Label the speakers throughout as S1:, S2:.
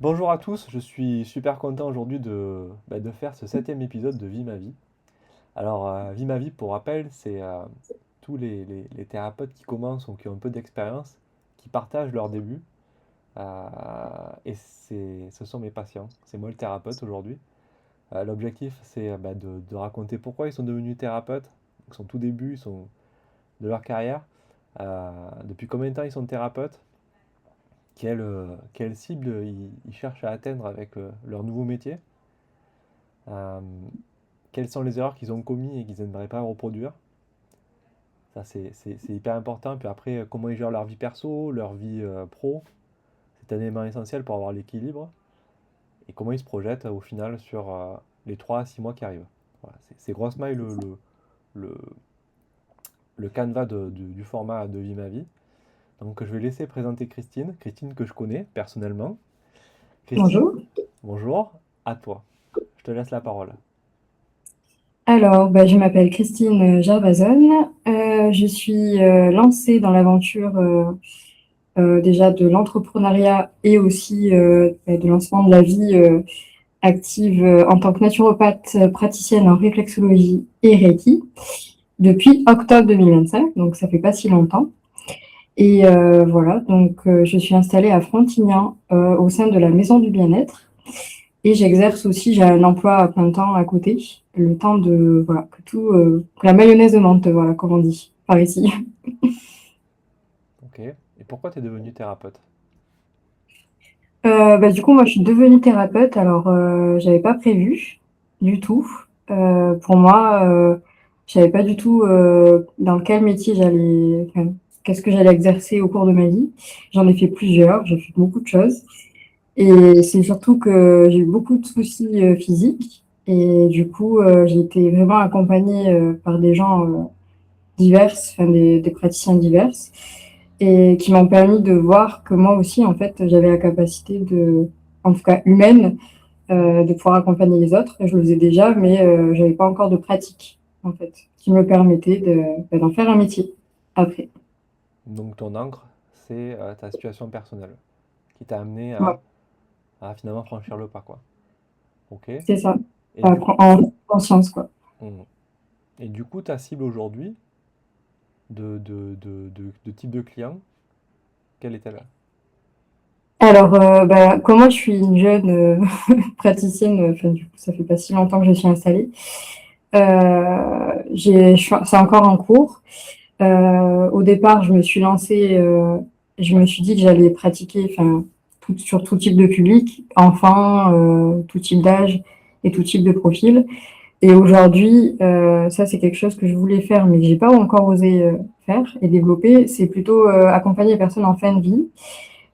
S1: Bonjour à tous, je suis super content aujourd'hui de faire ce septième épisode de Vie ma vie. Alors, Vie ma vie, pour rappel, c'est tous les thérapeutes qui commencent ou qui ont un peu d'expérience, qui partagent leur début. Ce sont mes patients, c'est moi le thérapeute aujourd'hui. L'objectif, c'est de raconter pourquoi ils sont devenus thérapeutes, donc son tout début, de leur carrière, depuis combien de temps ils sont thérapeutes, quelle cible ils cherchent à atteindre avec leur nouveau métier. Euh, Quelles sont les erreurs qu'ils ont commises et qu'ils n'aimeraient pas reproduire. Ça, c'est hyper important. Puis après, comment ils gèrent leur vie perso, leur vie pro. C'est un élément essentiel pour avoir l'équilibre. Et comment ils se projettent au final sur les 3 à 6 mois qui arrivent. Voilà, c'est grosso modo le, le canevas du format de Vie ma vie. Donc je vais laisser présenter Christine. Christine que je connais personnellement. Christine,
S2: Bonjour.
S1: bonjour, à toi. Je te laisse la parole.
S2: Alors, je m'appelle Christine Gervazon. Je suis lancée dans l'aventure déjà de l'entrepreneuriat et aussi de lancement de la vie active en tant que naturopathe praticienne en réflexologie et Reiki depuis octobre 2025, donc ça fait pas si longtemps. Et voilà, donc je suis installée à Frontignan au sein de la Maison du Bien-être. Et j'exerce aussi, j'ai un emploi à plein temps à côté, le temps de, voilà, que la mayonnaise monte, voilà, comme on dit, par ici.
S1: Ok. Et pourquoi tu es devenue thérapeute?
S2: Du coup, moi, je suis devenue thérapeute, alors j'avais pas prévu du tout. Pour moi, je savais pas du tout dans quel métier enfin, qu'est-ce que j'allais exercer au cours de ma vie. J'en ai fait plusieurs, j'ai fait beaucoup de choses. Et c'est surtout que j'ai eu beaucoup de soucis physiques. Et du coup, j'ai été vraiment accompagnée par des gens divers, enfin, des praticiens divers, et qui m'ont permis de voir que moi aussi, en fait, j'avais la capacité de, en tout cas humaine, de pouvoir accompagner les autres. Je le faisais déjà, mais je n'avais pas encore de pratique, en fait, qui me permettait d'en faire un métier après.
S1: Donc ton encre, c'est ta situation personnelle qui t'a amené
S2: Ouais,
S1: à finalement franchir le pas, quoi. Ok.
S2: c'est ça.
S1: Et du,
S2: En conscience, quoi.
S1: hmm. Et du coup, ta cible aujourd'hui de type de client, quelle est-elle?
S2: Alors, comme moi, je suis une jeune praticienne, enfin, du coup, ça fait pas si longtemps que je suis installée. C'est encore en cours. Au départ, je me suis lancée, je me suis dit que j'allais pratiquer, enfin, sur tout type de public, enfants, tout type d'âge et tout type de profil. Et aujourd'hui, ça, c'est quelque chose que je voulais faire, mais que j'ai pas encore osé faire et développer. C'est plutôt accompagner les personnes en fin de vie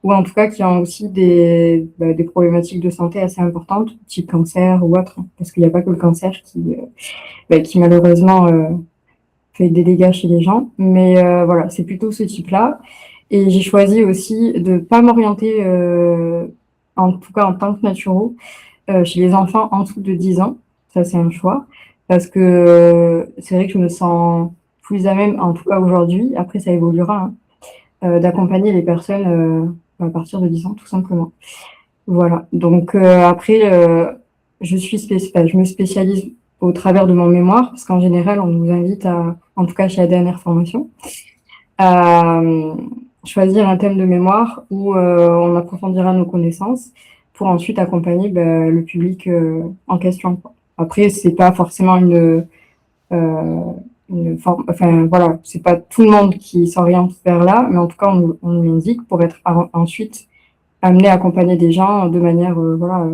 S2: ou en tout cas qui ont aussi des problématiques de santé assez importantes, type cancer ou autre, parce qu'il n'y a pas que le cancer qui malheureusement fait des dégâts chez les gens. Mais voilà, c'est plutôt ce type-là. Et j'ai choisi aussi de ne pas m'orienter, en tout cas en tant que naturo, chez les enfants en dessous de 10 ans. Ça, c'est un choix. Parce que c'est vrai que je me sens plus à même, en tout cas aujourd'hui, après ça évoluera, hein, d'accompagner les personnes à partir de 10 ans, tout simplement. Voilà. Donc après, enfin, je me spécialise au travers de mon mémoire, parce qu'en général, on nous invite à, en tout cas chez la dernière formation, à choisir un thème de mémoire où on approfondira nos connaissances pour ensuite accompagner le public en question, quoi. Après, c'est pas forcément euh, enfin voilà, c'est pas tout le monde qui s'oriente vers là, mais en tout cas, on nous l'indique pour être ensuite amener à accompagner des gens de manière voilà,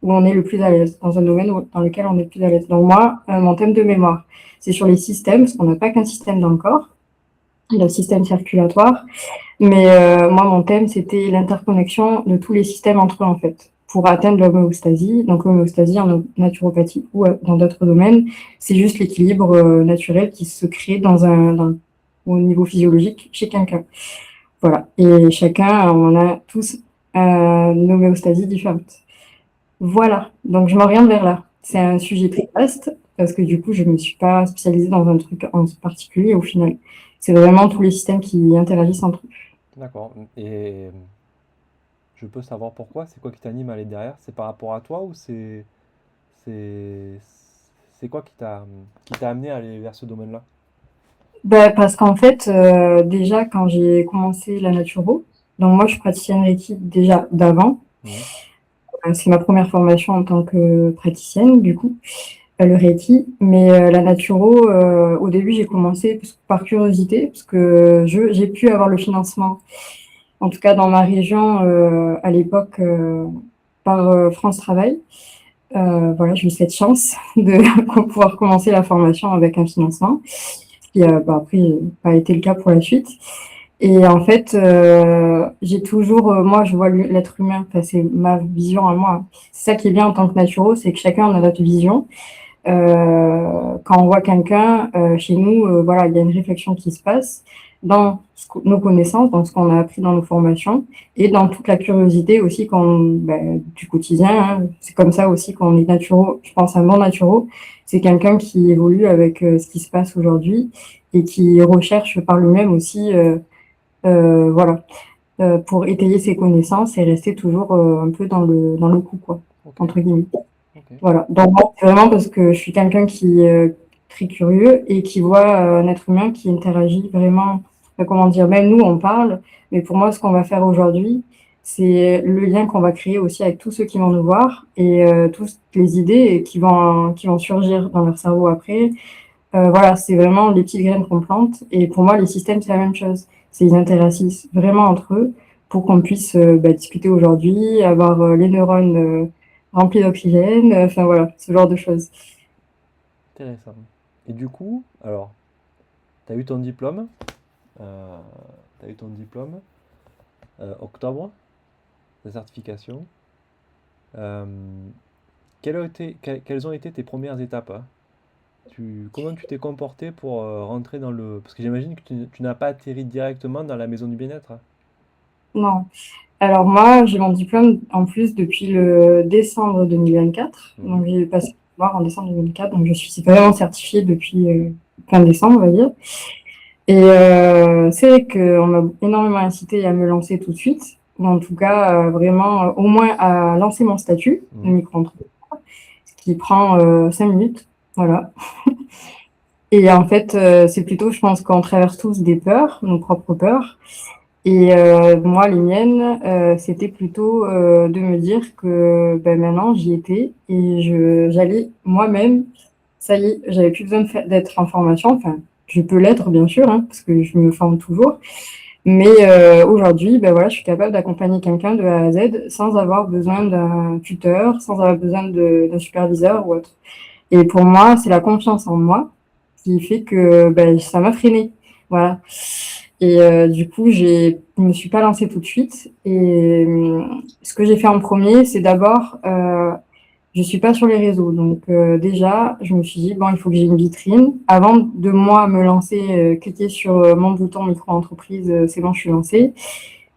S2: où on est le plus à l'aise, dans un domaine dans lequel on est le plus à l'aise. Donc moi, mon thème de mémoire, c'est sur les systèmes, parce qu'on n'a pas qu'un système dans le corps, le système circulatoire, mais moi, mon thème, c'était l'interconnexion de tous les systèmes entre eux, en fait, pour atteindre l'homéostasie. Donc l'homéostasie en naturopathie ou dans d'autres domaines, c'est juste l'équilibre naturel qui se crée au niveau physiologique chez quelqu'un. Voilà. Et chacun, on a tous une homéostasie différente. Voilà. Donc, je m'oriente vers là. C'est un sujet très vaste parce que du coup, je ne me suis pas spécialisée dans un truc en particulier au final. C'est vraiment tous les systèmes qui interagissent entre eux.
S1: D'accord. Et je peux savoir pourquoi? C'est quoi qui t'anime à aller derrière? C'est par rapport à toi ou c'est, c'est quoi qui t'a amené à aller vers ce domaine-là?
S2: Ben, parce qu'en fait, déjà, quand j'ai commencé la naturo, donc moi, je suis praticienne Reiki déjà d'avant.
S1: Mhm.
S2: C'est ma première formation en tant que praticienne, du coup, le Reiki. Mais la naturo, au début, j'ai commencé par curiosité, parce que j'ai pu avoir le financement, en tout cas dans ma région, à l'époque, par France Travail. Voilà, j'ai eu cette chance de pouvoir commencer la formation avec un financement, ce qui après n'a pas été le cas pour la suite. Et en fait, j'ai toujours, moi, je vois l'être humain, enfin, c'est ma vision à moi. C'est ça qui est bien en tant que naturo, c'est que chacun a notre vision. Quand on voit quelqu'un chez nous, voilà, il y a une réflexion qui se passe dans nos connaissances, dans ce qu'on a appris dans nos formations et dans toute la curiosité aussi du quotidien. Hein. C'est comme ça aussi qu'on est naturo. Je pense un bon naturo, c'est quelqu'un qui évolue avec ce qui se passe aujourd'hui et qui recherche par lui-même aussi, voilà, pour étayer ses connaissances et rester toujours un peu dans le coup, quoi,
S1: Ok,
S2: entre guillemets.
S1: ok.
S2: Voilà. Donc, moi, c'est vraiment parce que je suis quelqu'un qui est très curieux et qui voit un être humain qui interagit vraiment, comment dire, même nous, on parle, mais pour moi, ce qu'on va faire aujourd'hui, c'est le lien qu'on va créer aussi avec tous ceux qui vont nous voir et toutes les idées qui vont surgir dans leur cerveau après. Voilà, c'est vraiment les petites graines qu'on plante. Et pour moi, les systèmes, c'est la même chose. Ils interagissent vraiment entre eux pour qu'on puisse discuter aujourd'hui, avoir les neurones remplis d'oxygène, enfin voilà, ce genre de choses.
S1: Intéressant. Et du coup, alors, tu as eu ton diplôme, euh, t'as eu ton diplôme, octobre, ta certification. Euh, quelles ont été tes premières étapes, hein? Comment tu t'es comporté pour rentrer dans le... Parce que j'imagine que tu n'as pas atterri directement dans la maison du bien-être, hein.
S2: Non. Alors moi, j'ai mon diplôme en plus depuis le décembre 2024.
S1: Mhm.
S2: Donc j'ai passé le voir en décembre 2024. Donc je suis vraiment certifiée depuis fin décembre, on va dire. Et c'est vrai qu'on m'a énormément incité à me lancer tout de suite. Ou en tout cas, vraiment, au moins à lancer mon statut de
S1: Mhm.
S2: micro-entrepreneur, ce qui prend 5 minutes. Voilà. Et en fait, c'est plutôt, je pense qu'on traverse tous des peurs, nos propres peurs. Et moi, les miennes, c'était plutôt de me dire que maintenant, j'y étais et j'allais moi-même, ça y est, j'avais plus besoin d'être en formation. Enfin, je peux l'être, bien sûr, hein, parce que je me forme toujours. Mais aujourd'hui, voilà, je suis capable d'accompagner quelqu'un de A à Z sans avoir besoin d'un tuteur, sans avoir besoin d'un superviseur ou autre. Et pour moi, c'est la confiance en moi qui fait que ça m'a freinée. Voilà. Et du coup, je me suis pas lancée tout de suite. Et ce que j'ai fait en premier, c'est d'abord, je suis pas sur les réseaux. Donc déjà, je me suis dit, bon, il faut que j'ai une vitrine. Avant de moi me lancer, cliquer sur mon bouton micro-entreprise, c'est bon, je suis lancée.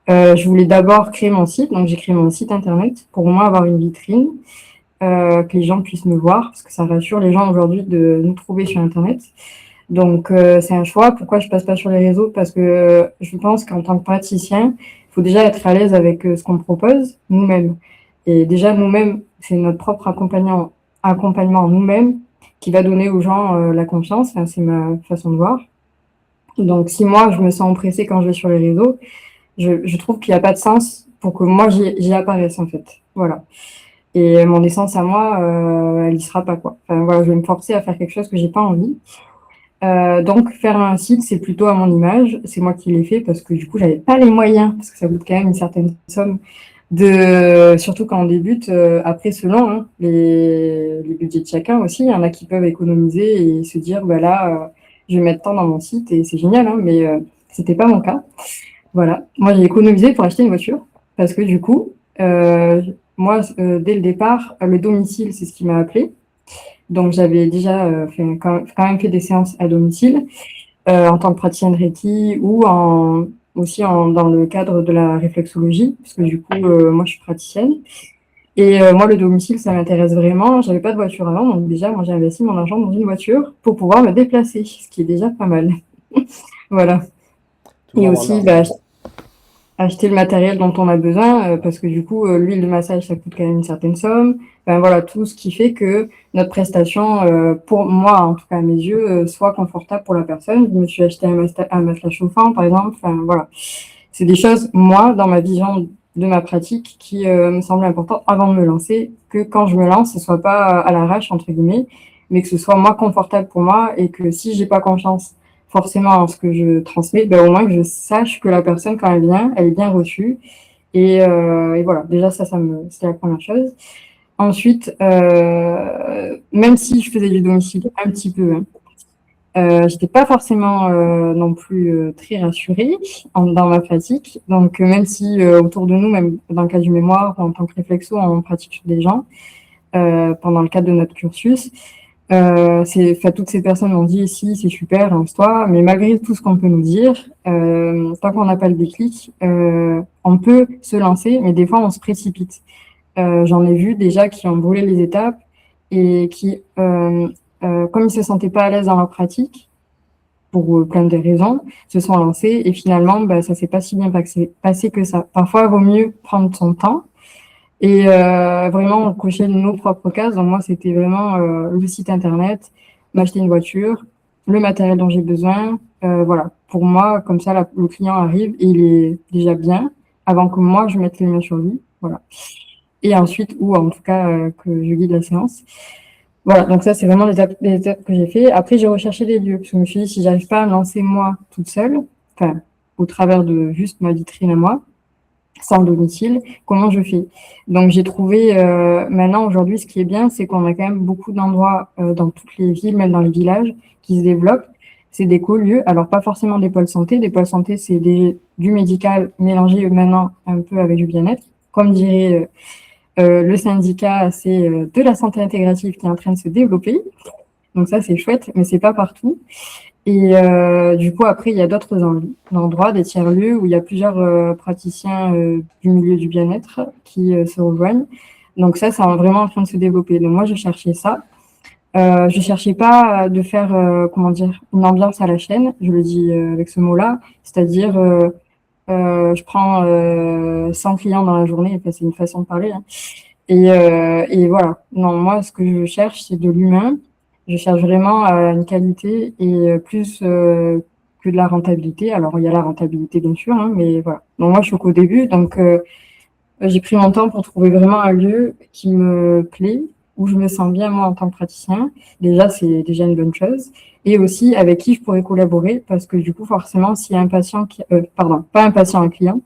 S2: Je voulais d'abord créer mon site. Donc j'ai créé mon site internet pour moi avoir une vitrine, que les gens puissent me voir, parce que ça rassure les gens aujourd'hui de nous trouver sur Internet. Donc, c'est un choix. Pourquoi je passe pas sur les réseaux? Parce que je pense qu'en tant que praticien, il faut déjà être à l'aise avec ce qu'on propose nous-mêmes. Et déjà, nous-mêmes, c'est notre propre accompagnement nous-mêmes qui va donner aux gens la confiance. Enfin, c'est ma façon de voir. Donc, si moi, je me sens oppressée quand je vais sur les réseaux, je trouve qu'il n'y a pas de sens pour que moi, j'y apparaisse, en fait. Voilà. Et mon essence à moi, elle y sera pas, quoi. Enfin, voilà, je vais me forcer à faire quelque chose que j'ai pas envie. Donc faire un site, c'est plutôt à mon image. C'est moi qui l'ai fait parce que du coup, j'avais pas les moyens, parce que ça coûte quand même une certaine somme surtout quand on débute. Après, selon les budgets de chacun aussi, il y en a qui peuvent économiser et se dire, voilà, je vais mettre tant dans mon site et c'est génial, hein, mais c'était pas mon cas. Voilà. Moi, j'ai économisé pour acheter une voiture parce que du coup, moi, dès le départ, le domicile, c'est ce qui m'a appelé. Donc, j'avais déjà quand même fait des séances à domicile en tant que praticienne Reiki ou aussi dans le cadre de la réflexologie, parce que du coup, moi, je suis praticienne. Et moi, le domicile, ça m'intéresse vraiment. J'avais pas de voiture avant, donc déjà, moi, j'ai investi mon argent dans une voiture pour pouvoir me déplacer, ce qui est déjà pas mal. Voilà.
S1: Toujours
S2: Et
S1: avoir
S2: aussi,
S1: l'argent.
S2: acheter le matériel dont on a besoin, parce que du coup, l'huile de massage, ça coûte quand même une certaine somme. Enfin, voilà, tout ce qui fait que notre prestation, pour moi, en tout cas à mes yeux, soit confortable pour la personne. Je me suis acheté un matelas chauffant, par exemple. Enfin, voilà. C'est des choses, moi, dans ma vision de ma pratique, qui me semblent importantes avant de me lancer, que quand je me lance, ce soit pas à l'arrache, entre guillemets, mais que ce soit moi confortable pour moi et que si j'ai pas confiance forcément en ce que je transmets, ben, au moins que je sache que la personne, quand elle vient, elle est bien reçue. Et voilà, déjà, c'est la première chose. Ensuite, même si je faisais du domicile un petit peu, hein, j'étais pas forcément non plus très rassurée dans ma pratique. Donc, même si autour de nous, même dans le cas du mémoire ou en tant que réflexo, on pratique sur des gens pendant le cadre de notre cursus, toutes ces personnes m'ont dit si c'est super, lance-toi, mais malgré tout ce qu'on peut nous dire, tant qu'on n'a pas le déclic, on peut se lancer, mais des fois on se précipite. J'en ai vu déjà qui ont brûlé les étapes et qui, comme ils se sentaient pas à l'aise dans leur pratique, pour plein de raisons, se sont lancés et finalement, bah, ça s'est pas si bien passé que ça. Parfois, il vaut mieux prendre son temps et vraiment cocher nos propres cases. Donc moi, c'était vraiment le site internet, m'acheter une voiture, le matériel dont j'ai besoin. Voilà. Pour moi, comme ça, le client arrive et il est déjà bien avant que moi, je mette les mains sur lui. Voilà. Et ensuite, ou en tout cas, que je guide la séance. Voilà, donc ça, c'est vraiment les étapes que j'ai fait. Après, j'ai recherché des lieux, parce que je me suis dit, si j'arrive pas à me lancer moi toute seule, enfin, au travers de juste ma vitrine à moi, sans domicile, comment je fais? Donc, j'ai trouvé, maintenant, aujourd'hui, ce qui est bien, c'est qu'on a quand même beaucoup d'endroits dans toutes les villes, même dans les villages, qui se développent. C'est des co-lieux, alors pas forcément des pôles santé. Des pôles santé, c'est du médical mélangé maintenant un peu avec du bien-être. Comme dirait le syndicat, c'est de la santé intégrative qui est en train de se développer. Donc ça, c'est chouette, mais c'est pas partout. Et du coup, après, il y a d'autres endroits, des tiers-lieux, où il y a plusieurs praticiens du milieu du bien-être qui se rejoignent. Donc ça, c'est vraiment en train de se développer. Donc moi, je cherchais ça. Je cherchais pas de faire, comment dire, une ambiance à la chaîne, je le dis avec ce mot-là, c'est-à-dire je prends 100 clients dans la journée, enfin, c'est une façon de parler, hein. Et voilà. Non, moi, ce que je cherche, c'est de l'humain. Je cherche vraiment une qualité et plus que de la rentabilité. Alors, il y a la rentabilité, bien sûr, hein, mais voilà. Donc, moi, je suis qu'au début, donc j'ai pris mon temps pour trouver vraiment un lieu qui me plaît, où je me sens bien, moi, en tant que praticien. Déjà, c'est déjà une bonne chose. Et aussi, avec qui je pourrais collaborer, parce que du coup, forcément, s'il y a un patient pardon, pas un patient, un client,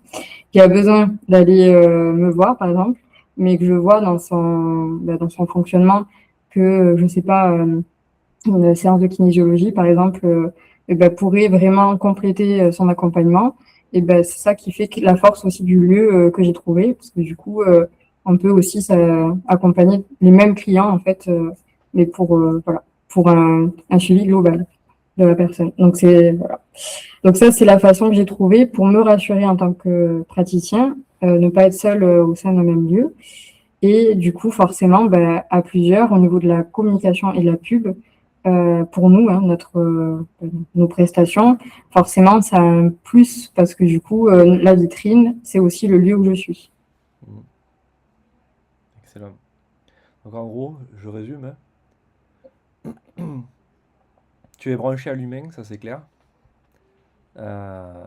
S2: qui a besoin d'aller me voir, par exemple, mais que je vois dans son fonctionnement que, je sais pas, une séance de kinésiologie, par exemple, eh ben, pourrait vraiment compléter son accompagnement. Et ben, c'est ça qui fait la force aussi du lieu que j'ai trouvé, parce que du coup, on peut aussi accompagner les mêmes clients, en fait, mais voilà, pour un suivi global de la personne. Donc, voilà. Donc ça, c'est la façon que j'ai trouvée pour me rassurer en tant que praticien, ne pas être seule au sein d'un même lieu. Et du coup, forcément, ben, à plusieurs, au niveau de la communication et de la pub, pour nous, hein, nos prestations, forcément, ça a un plus parce que du coup, la vitrine, c'est aussi le lieu où je suis.
S1: Mm. Excellent. Donc en gros, je résume, hein. Tu es branché à l'humain, ça c'est clair. Euh,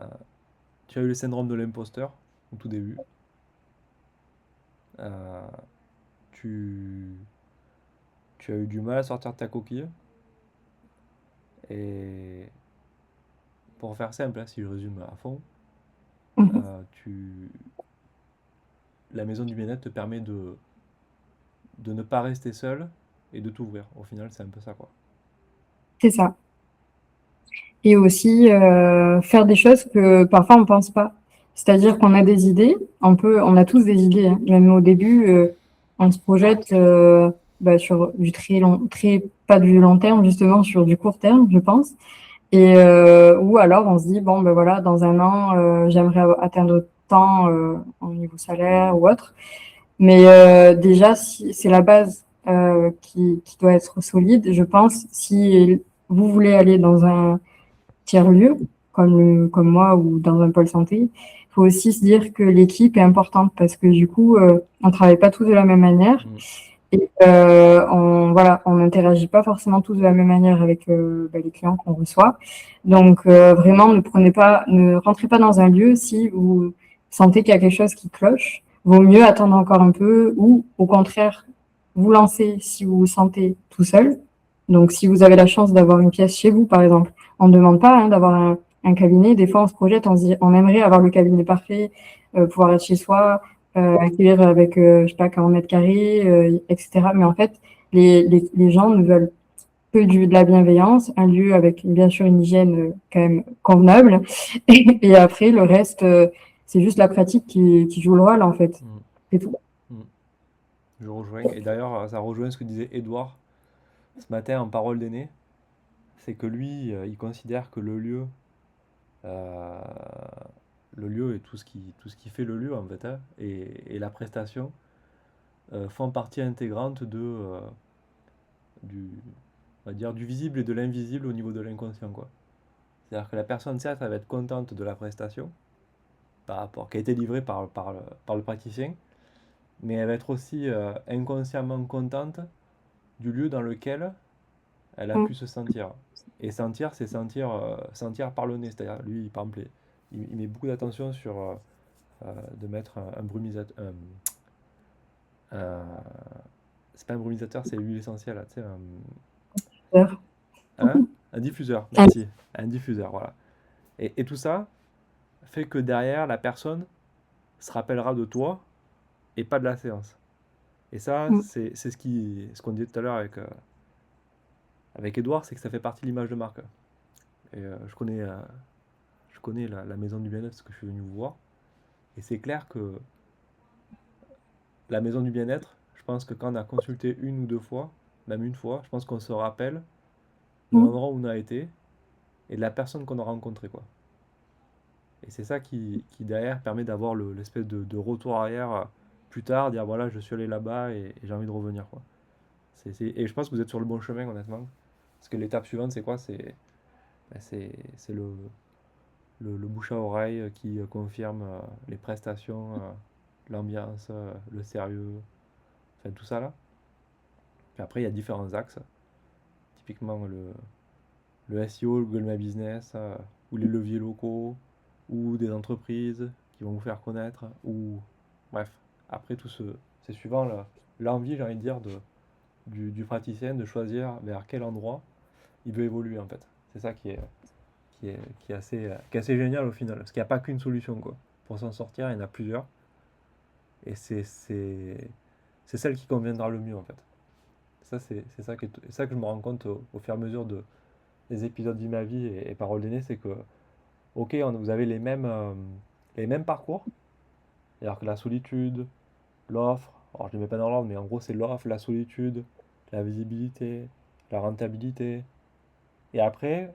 S1: Tu as eu le syndrome de l'imposteur au tout début. Euh, tu, Tu as eu du mal à sortir de ta coquille. Et pour faire simple, hein, si je résume à fond,
S2: Mhm.
S1: euh, tu, la maison du bien-être te permet de ne pas rester seul et de t'ouvrir. Au final, c'est un peu ça, quoi.
S2: C'est ça. Et aussi faire des choses que parfois on pense pas. C'est-à-dire qu'on a des idées, on a tous des idées, hein. Même au début, on se projette bah, sur du pas du long terme, justement, sur du court terme, je pense. Et ou alors on se dit, bon, ben voilà, dans un an, j'aimerais atteindre tant au niveau salaire ou autre. Mais déjà, si, c'est la base qui doit être solide, je pense. Si vous voulez aller dans un tiers-lieu, comme moi ou dans un pôle santé, il faut aussi se dire que l'équipe est importante parce que du coup, on travaille pas tous de la même manière.
S1: Mm.
S2: Et on n'interagit pas forcément tous de la même manière avec les clients qu'on reçoit. Donc vraiment, ne rentrez pas dans un lieu si vous sentez qu'il y a quelque chose qui cloche. Vaut mieux attendre encore un peu ou au contraire, vous lancer si vous vous sentez tout seul. Donc si vous avez la chance d'avoir une pièce chez vous, par exemple, on ne demande pas d'avoir un cabinet. Des fois, on se projette, on se dit, on aimerait avoir le cabinet parfait, pouvoir être chez soi, accueillir avec, je sais pas, 40 mètres carrés, etc. Mais en fait, les gens ne veulent que de la bienveillance, un lieu avec bien sûr une hygiène quand même convenable. Et après, le reste, c'est juste la pratique qui joue le rôle, en fait.
S1: Mm.
S2: C'est tout.
S1: Mm. Je rejoins. Et d'ailleurs, ça rejoint ce que disait Édouard ce matin en parole d'aîné. C'est que lui, il considère que euh, le lieu et tout ce qui fait le lieu en fait, hein, et la prestation font partie intégrante du, on va dire, du visible et de l'invisible au niveau de l'inconscient, quoi. C'est-à-dire que la personne, certes, elle va être contente de la prestation qui a été livrée par le praticien, mais elle va être aussi inconsciemment contente du lieu dans lequel elle a
S2: Mm.
S1: pu se sentir. Et sentir, c'est sentir par le nez. C'est-à-dire, lui, par exemple, il met beaucoup d'attention sur de mettre un brumisateur. C'est pas un brumisateur, c'est l'huile essentielle, là, tu sais, hein, un diffuseur, merci. Un diffuseur, voilà. Et tout ça fait que derrière, la personne se rappellera de toi et pas de la séance. Et ça,
S2: Mm.
S1: c'est ce qu'on disait tout à l'heure avec Edouard, c'est que ça fait partie de l'image de marque. Et je connais la maison du bien-être parce que je suis venu vous voir. Et c'est clair que la maison du bien-être, je pense que quand on a consulté une ou deux fois, même une fois, je pense qu'on se rappelle de
S2: Mm.
S1: l'endroit où on a été et de la personne qu'on a rencontrée, quoi. Et c'est ça qui derrière permet d'avoir l'espèce de retour arrière plus tard, dire voilà, je suis allé là-bas et j'ai envie de revenir, quoi. Et je pense que vous êtes sur le bon chemin, honnêtement. Parce que l'étape suivante, c'est quoi? C'est le bouche à oreille qui confirme les prestations, l'ambiance, le sérieux, enfin tout ça là. Puis après, il y a différents axes. Typiquement le SEO, le Google My Business, ou les leviers locaux, ou des entreprises qui vont vous faire connaître, ou bref. Après, c'est suivant l'envie, j'ai envie de dire, du praticien de choisir vers quel endroit il veut évoluer en fait. C'est ça qui est assez génial au final, parce qu'il n'y a pas qu'une solution quoi. Pour s'en sortir, il y en a plusieurs, et c'est celle qui conviendra le mieux en fait. Ça, c'est ça que je me rends compte au fur et à mesure des épisodes de ma vie et Parole d'aîné, c'est que, ok, vous avez les mêmes parcours, c'est-à-dire que la solitude, l'offre, alors je ne les mets pas dans l'ordre, mais en gros c'est l'offre, la solitude, la visibilité, la rentabilité. Et après,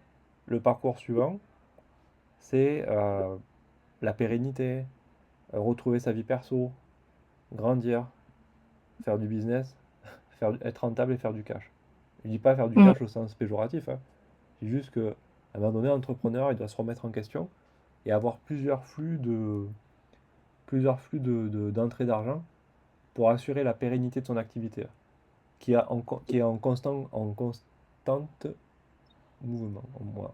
S1: le parcours suivant, c'est la pérennité, retrouver sa vie perso, grandir, faire du business, être rentable et faire du cash. Je dis pas faire du
S2: Mm.
S1: cash au sens péjoratif, hein. Je dis juste qu'à un moment donné, l'entrepreneur, il doit se remettre en question et avoir d'entrée d'argent pour assurer la pérennité de son activité, qui est en constante mouvement,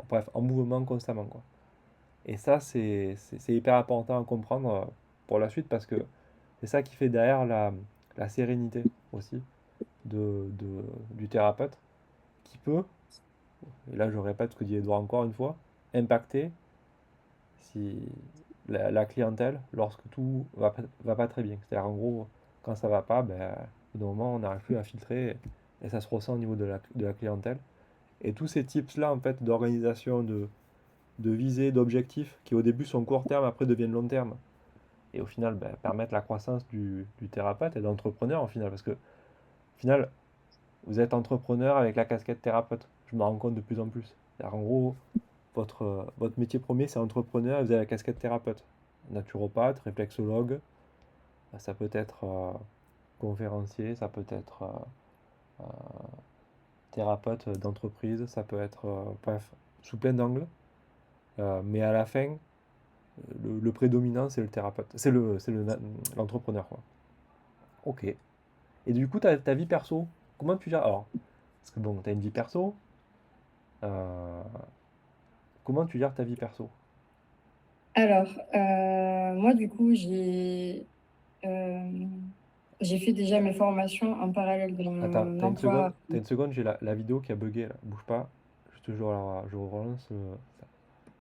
S1: bref, en mouvement constamment, quoi. Et ça, c'est hyper important à comprendre pour la suite parce que c'est ça qui fait derrière la sérénité aussi du thérapeute qui peut, et là je répète ce que dit Edouard encore une fois, impacter si la clientèle lorsque tout va pas très bien. C'est-à-dire en gros, quand ça va pas, ben, au bout d'un moment on n'arrive plus à filtrer et ça se ressent au niveau de la clientèle. Et tous ces tips-là en fait d'organisation, de visée, d'objectifs qui au début sont court terme, après deviennent long terme. Et au final, ben, permettre la croissance du thérapeute et de l'entrepreneur au final. Parce que au final, vous êtes entrepreneur avec la casquette thérapeute. Je me rends compte de plus en plus. En gros, votre métier premier, c'est entrepreneur et vous avez la casquette thérapeute. Naturopathe, réflexologue, ça peut être conférencier, ça peut être thérapeute d'entreprise, ça peut être, bref, sous plein d'angles. Mais à la fin, Le prédominant, c'est le thérapeute. L'entrepreneur, quoi. Ok. Et du coup, ta vie perso, comment tu gères? Alors, parce que bon, t'as une vie perso. euh, Comment tu gères ta vie perso?
S2: Alors, moi, du coup, euh, j'ai fait déjà mes formations en parallèle de
S1: Attends,
S2: mon emploi.
S1: t'as une seconde, j'ai la vidéo qui a bugué là. Bouge pas. Je te jure, alors, je relance.